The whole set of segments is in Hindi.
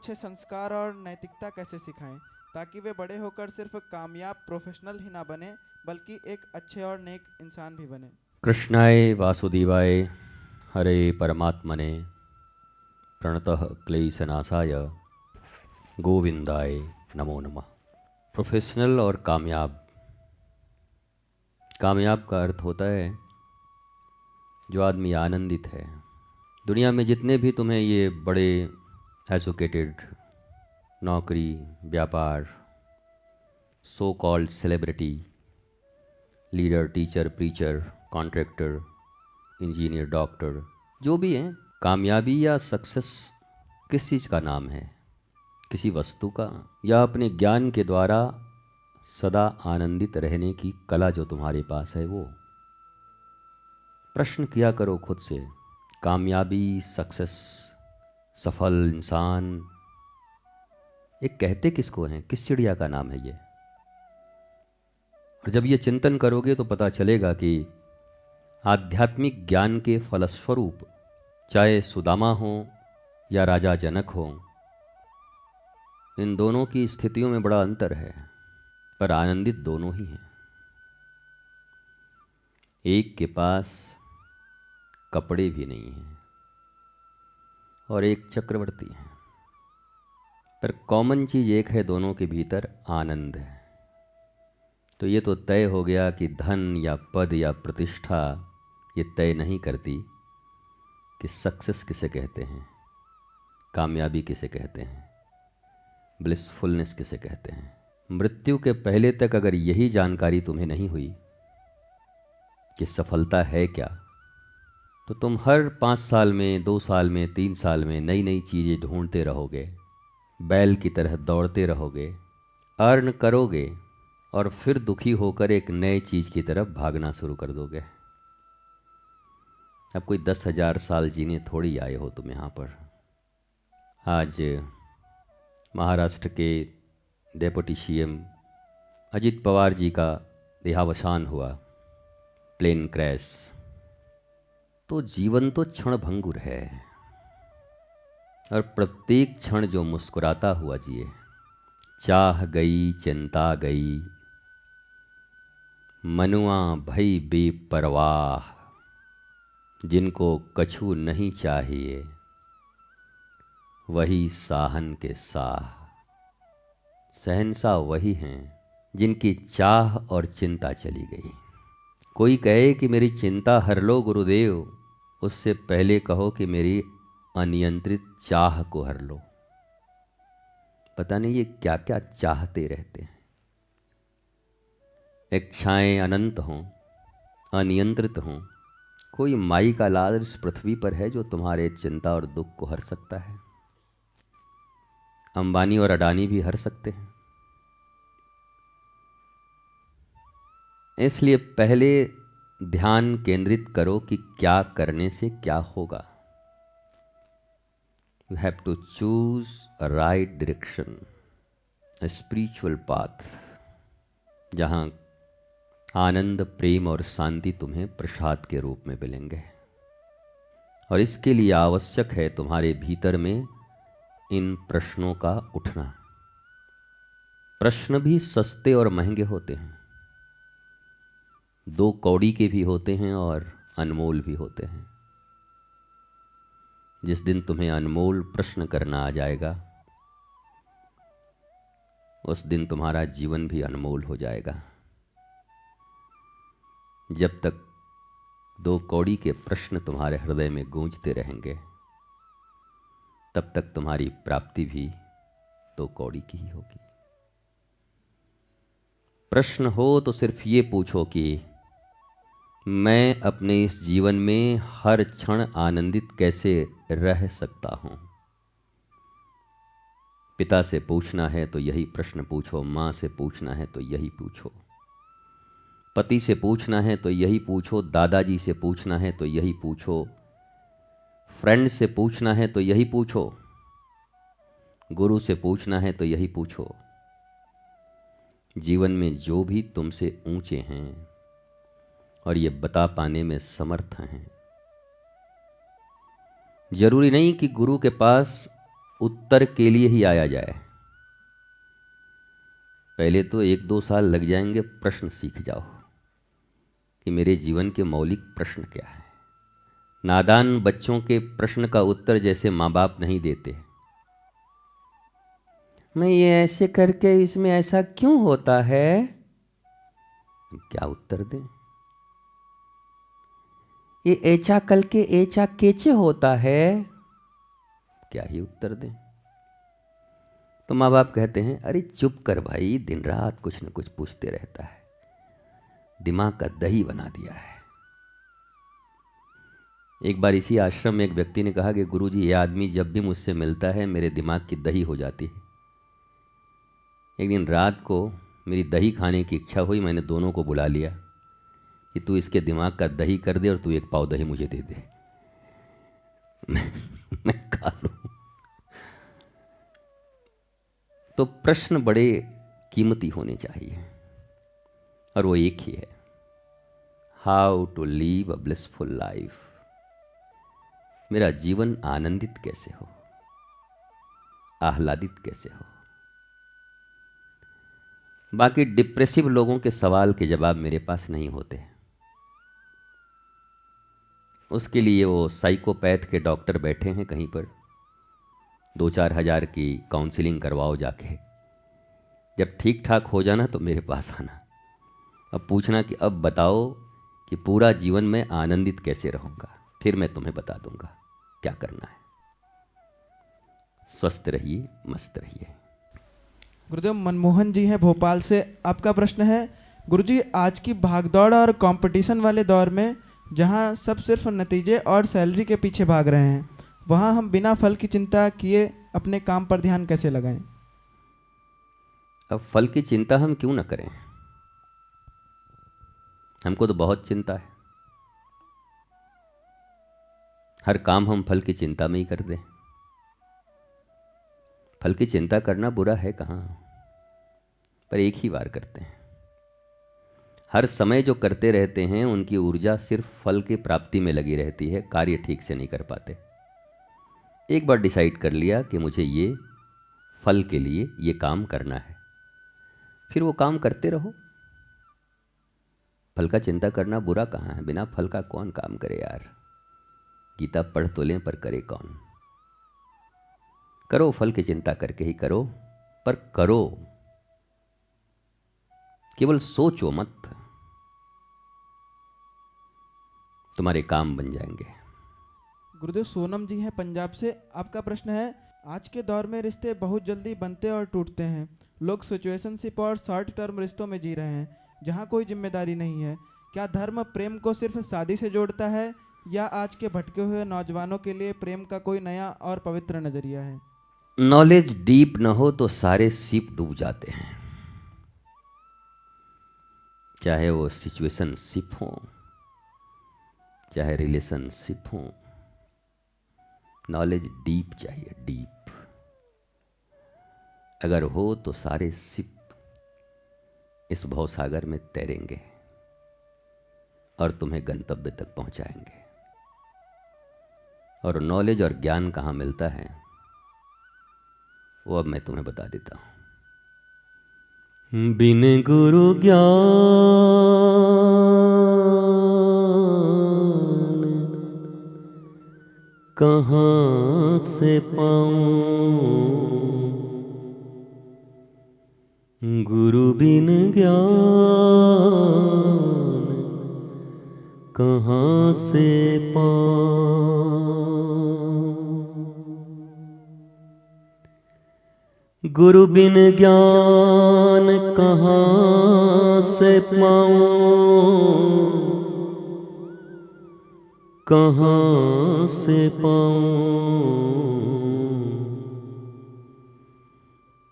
अच्छे संस्कार और नैतिकता कैसे सिखाएं ताकि वे बड़े होकर सिर्फ कामयाब प्रोफेशनल ही ना बने बल्कि एक अच्छे और नेक इंसान भी बने। कृष्णाय वासुदेवाय हरे परमात्मने प्रणतः क्लेशनाशाय गोविंदाय नमो नमः। प्रोफेशनल और कामयाब। कामयाब का अर्थ होता है जो आदमी आनंदित है। दुनिया में जितने भी तुम्हें ये बड़े एजुकेटेड, नौकरी, व्यापार, so called celebrity, leader, teacher, preacher, contractor, engineer, doctor, जो भी हैं, कामयाबी या सक्सेस किस चीज़ का नाम है? किसी वस्तु का, या अपने ज्ञान के द्वारा सदा आनंदित रहने की कला जो तुम्हारे पास है वो? प्रश्न किया करो खुद से। कामयाबी, सक्सेस, सफल इंसान, ये कहते किसको हैं? किस चिड़िया का नाम है ये? और जब ये चिंतन करोगे तो पता चलेगा कि आध्यात्मिक ज्ञान के फलस्वरूप चाहे सुदामा हो या राजा जनक हो, इन दोनों की स्थितियों में बड़ा अंतर है, पर आनंदित दोनों ही हैं। एक के पास कपड़े भी नहीं हैं और एक चक्रवर्ती है, पर कॉमन चीज़ एक है, दोनों के भीतर आनंद है। तो ये तो तय हो गया कि धन या पद या प्रतिष्ठा ये तय नहीं करती कि सक्सेस किसे कहते हैं, कामयाबी किसे कहते हैं, ब्लिसफुलनेस किसे कहते हैं। मृत्यु के पहले तक अगर यही जानकारी तुम्हें नहीं हुई कि सफलता है क्या, तो तुम हर 5 साल में, 2 साल में, 3 साल में नई नई चीज़ें ढूंढते रहोगे, बैल की तरह दौड़ते रहोगे, अर्न करोगे और फिर दुखी होकर एक नए चीज़ की तरफ भागना शुरू कर दोगे। अब कोई 10,000 साल जीने थोड़ी आए हो तुम यहाँ पर। आज महाराष्ट्र के डेप्यूटी सीएम अजित पवार जी का देहावसान हुआ, प्लेन क्रैश। तो जीवन तो क्षण भंगुर है और प्रत्येक क्षण जो मुस्कुराता हुआ जिए। चाह गई चिंता गई, मनुआ भई बेपरवाह, जिनको कछु नहीं चाहिए वही साहन के साह। शहंशाह वही हैं जिनकी चाह और चिंता चली गई। कोई कहे कि मेरी चिंता हर लो गुरुदेव, उससे पहले कहो कि मेरी अनियंत्रित चाह को हर लो। पता नहीं ये क्या क्या चाहते रहते हैं। इच्छाएं अनंत हों, अनियंत्रित हों। कोई माई का लाल इस पृथ्वी पर है जो तुम्हारे चिंता और दुख को हर सकता है? अंबानी और अडानी भी हर सकते हैं। इसलिए पहले ध्यान केंद्रित करो कि क्या करने से क्या होगा। You have to choose a right direction, a spiritual path, जहाँ आनंद, प्रेम और शांति तुम्हें प्रसाद के रूप में मिलेंगे। और इसके लिए आवश्यक है तुम्हारे भीतर में इन प्रश्नों का उठना। प्रश्न भी सस्ते और महंगे होते हैं, 2 कौड़ी के भी होते हैं और अनमोल भी होते हैं। जिस दिन तुम्हें अनमोल प्रश्न करना आ जाएगा, उस दिन तुम्हारा जीवन भी अनमोल हो जाएगा। जब तक 2 कौड़ी के प्रश्न तुम्हारे हृदय में गूंजते रहेंगे, तब तक तुम्हारी प्राप्ति भी 2 कौड़ी की ही होगी। प्रश्न हो तो सिर्फ ये पूछो कि मैं अपने इस जीवन में हर क्षण आनंदित कैसे रह सकता हूँ। पिता से पूछना है तो यही प्रश्न पूछो, माँ से पूछना है तो यही पूछो, पति से पूछना है तो यही पूछो, दादाजी से पूछना है तो यही पूछो, फ्रेंड से पूछना है तो यही पूछो, गुरु से पूछना है तो यही पूछो। जीवन में जो भी तुमसे ऊंचे हैं और ये बता पाने में समर्थ हैं, जरूरी नहीं कि गुरु के पास उत्तर के लिए ही आया जाए। पहले तो 1-2 साल लग जाएंगे, प्रश्न सीख जाओ कि मेरे जीवन के मौलिक प्रश्न क्या है। नादान बच्चों के प्रश्न का उत्तर जैसे माँ बाप नहीं देते। मैं ये ऐसे करके इसमें ऐसा क्यों होता है, क्या उत्तर दें? ये एचा कल के एचा केचे होता है, क्या ही उत्तर दें? तो माँ बाप कहते हैं अरे चुप कर भाई, दिन रात कुछ न कुछ पूछते रहता है, दिमाग का दही बना दिया है। एक बार इसी आश्रम में एक व्यक्ति ने कहा कि गुरुजी, ये आदमी जब भी मुझसे मिलता है मेरे दिमाग की दही हो जाती है। एक दिन रात को मेरी दही खाने की इच्छा हुई, मैंने दोनों को बुला लिया कि तू इसके दिमाग का दही कर दे और तू 1 पाव दही मुझे दे दे, मैं खा लूं। तो प्रश्न बड़े कीमती होने चाहिए और वो एक ही है, how to live a blissful life. मेरा जीवन आनंदित कैसे हो, आह्लादित कैसे हो। बाकी डिप्रेसिव लोगों के सवाल के जवाब मेरे पास नहीं होते। उसके लिए वो साइकोपैथ के डॉक्टर बैठे हैं कहीं पर, 2-4 हज़ार की काउंसलिंग करवाओ जाके, जब ठीक ठाक हो जाना तो मेरे पास आना। अब पूछना कि अब बताओ कि पूरा जीवन में आनंदित कैसे रहूँगा, फिर मैं तुम्हें बता दूंगा क्या करना है। स्वस्थ रहिए, मस्त रहिए। गुरुदेव, मनमोहन जी हैं भोपाल से। आपका प्रश्न है, गुरुजी आज की भागदौड़ और कंपटीशन वाले दौर में जहां सब सिर्फ नतीजे और सैलरी के पीछे भाग रहे हैं, वहां हम बिना फल की चिंता किए अपने काम पर ध्यान कैसे लगाएं? अब फल की चिंता हम क्यों न करें, हमको तो बहुत चिंता है। हर काम हम फल की चिंता में ही कर दें। फल की चिंता करना बुरा है कहाँ, पर एक ही बार करते हैं। हर समय जो करते रहते हैं उनकी ऊर्जा सिर्फ फल की प्राप्ति में लगी रहती है, कार्य ठीक से नहीं कर पाते। एक बार डिसाइड कर लिया कि मुझे ये फल के लिए ये काम करना है, फिर वो काम करते रहो। फल का चिंता करना बुरा कहाँ है, बिना फल का कौन काम करे यार। गीता पढ़ तो लें पर करे कौन। करो, फल की चिंता करके ही करो, पर करो, केवल सोचो मत, तुम्हारे काम बन जाएंगे। गुरुदेव, सोनम जी हैं पंजाब से। आपका प्रश्न है, आज के दौर में रिश्ते बहुत जल्दी बनते और टूटते हैं। लोग सिचुएशनशिप और शॉर्ट टर्म रिश्तों में जी रहे हैं जहां कोई जिम्मेदारी नहीं है। क्या धर्म प्रेम को सिर्फ शादी से जोड़ता है, या आज के भटके हुए नौजवानों के लिए प्रेम का कोई नया और पवित्र नजरिया है? नॉलेज डीप न हो तो सारे शिप डूब जाते हैं, चाहे वो सिचुएशनशिप हो चाहे रिलेशनशिप हो। नॉलेज डीप चाहिए, डीप। अगर हो तो सारे शिप इस भवसागर में तैरेंगे और तुम्हें गंतव्य तक पहुंचाएंगे। और नॉलेज और ज्ञान कहाँ मिलता है वो अब मैं तुम्हें बता देता हूं। बिन गुरु ज्ञान कहाँ से पाऊं, गुरु बिन ज्ञान कहाँ से पाऊं। गुरु बिन ज्ञान कहाँ से पाऊं, कहाँ से पाऊं,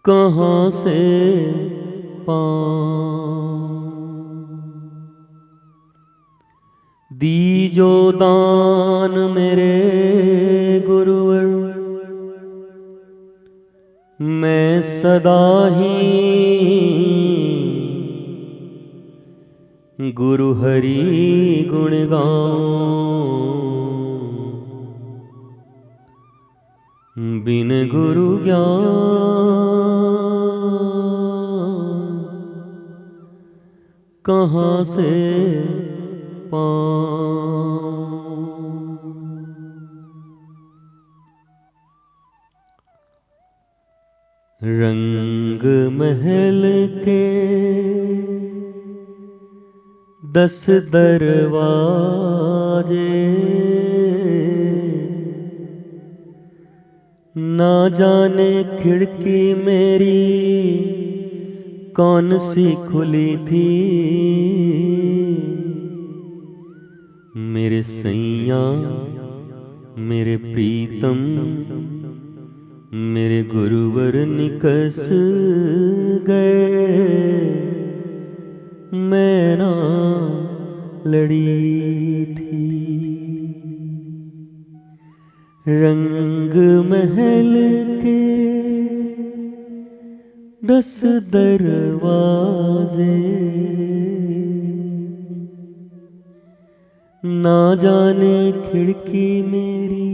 कहाँ से पाऊं। दीजो दान मेरे गुरुवर, मैं सदा ही गुरु हरि गुण गाऊं। बिन गुरु ज्ञान कहाँ से पाऊं। रंग महल के 10 दरवाजे, ना जाने खिड़की मेरी कौन सी खुली थी। मेरे सैया मेरे प्रीतम मेरे गुरुवर निकस गए, मैं ना लड़ी थी। रंग महल के 10 दरवाजे, ना जाने खिड़की मेरी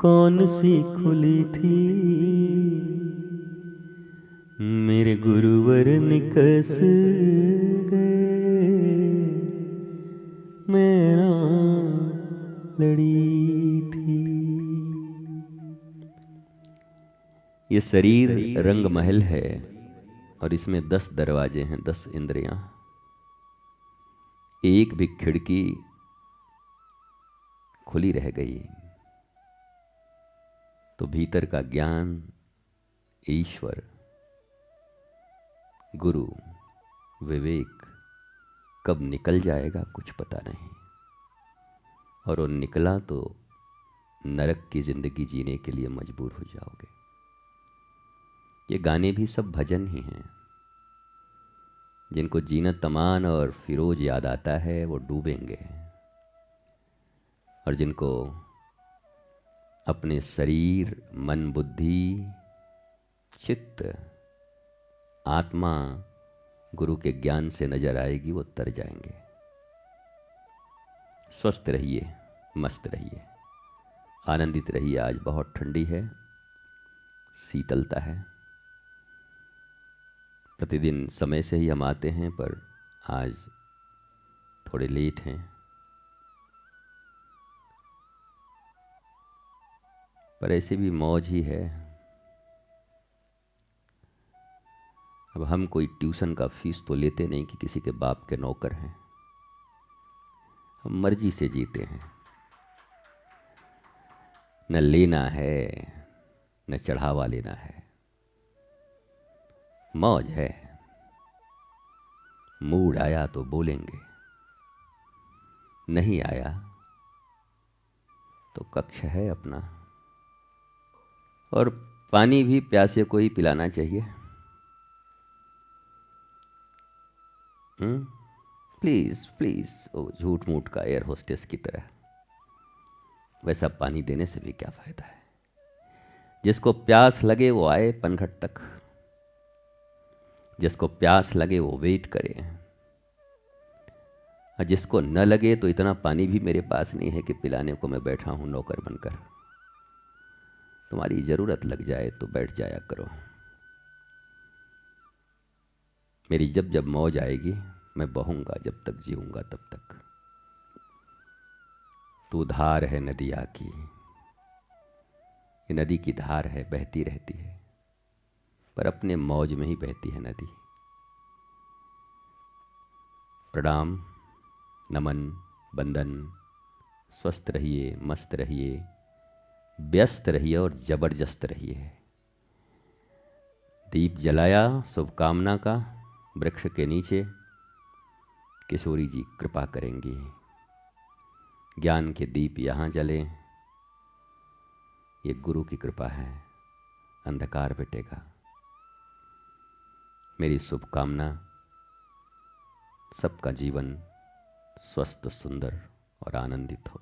कौन सी खुली थी। मेरे गुरुवर निकस गए, मैं ना लड़ी थी। ये शरीर रंग महल है और इसमें 10 दरवाजे हैं, 10 इंद्रियां। एक भी खिड़की खुली रह गई तो भीतर का ज्ञान, ईश्वर, गुरु, विवेक कब निकल जाएगा कुछ पता नहीं। और वो निकला तो नरक की जिंदगी जीने के लिए मजबूर हो जाओगे। ये गाने भी सब भजन ही हैं। जिनको जीनत तमान और फिरोज याद आता है वो डूबेंगे, और जिनको अपने शरीर, मन, बुद्धि, चित्त, आत्मा गुरु के ज्ञान से नजर आएगी वो तर जाएंगे। स्वस्थ रहिए, मस्त रहिए, आनंदित रहिए। आज बहुत ठंडी है, शीतलता है। प्रतिदिन समय से ही हम आते हैं पर आज थोड़े लेट हैं। पर ऐसे भी मौज ही है। अब हम कोई ट्यूशन का फीस तो लेते नहीं कि किसी के बाप के नौकर हैं। हम मर्जी से जीते हैं। न लेना है न चढ़ावा लेना है, मौज है। मूड आया तो बोलेंगे, नहीं आया तो कक्ष है अपना। और पानी भी प्यासे को ही पिलाना चाहिए। प्लीज प्लीज, ओ झूठ मूठ का एयर होस्टेस की तरह। वैसा पानी देने से भी क्या फायदा है। जिसको प्यास लगे वो आए पनघट तक, जिसको प्यास लगे वो वेट करे। और जिसको न लगे तो इतना पानी भी मेरे पास नहीं है कि पिलाने को मैं बैठा हूं नौकर बनकर। तुम्हारी जरूरत लग जाए तो बैठ जाया करो। मेरी जब जब मौज आएगी मैं बहूंगा, जब तक जीऊंगा तब तक। तू धार है नदिया की, ये नदी की धार है, बहती रहती है पर अपने मौज में ही बहती है नदी। प्रणाम, नमन, बंदन। स्वस्थ रहिए, मस्त रहिए, व्यस्त रहिए और जबरदस्त रहिए। दीप जलाया शुभकामना का वृक्ष के नीचे, किशोरी जी कृपा करेंगी। ज्ञान के दीप यहाँ जले, ये गुरु की कृपा है, अंधकार मिटेगा। मेरी शुभकामना, सबका जीवन स्वस्थ, सुंदर और आनंदित हो।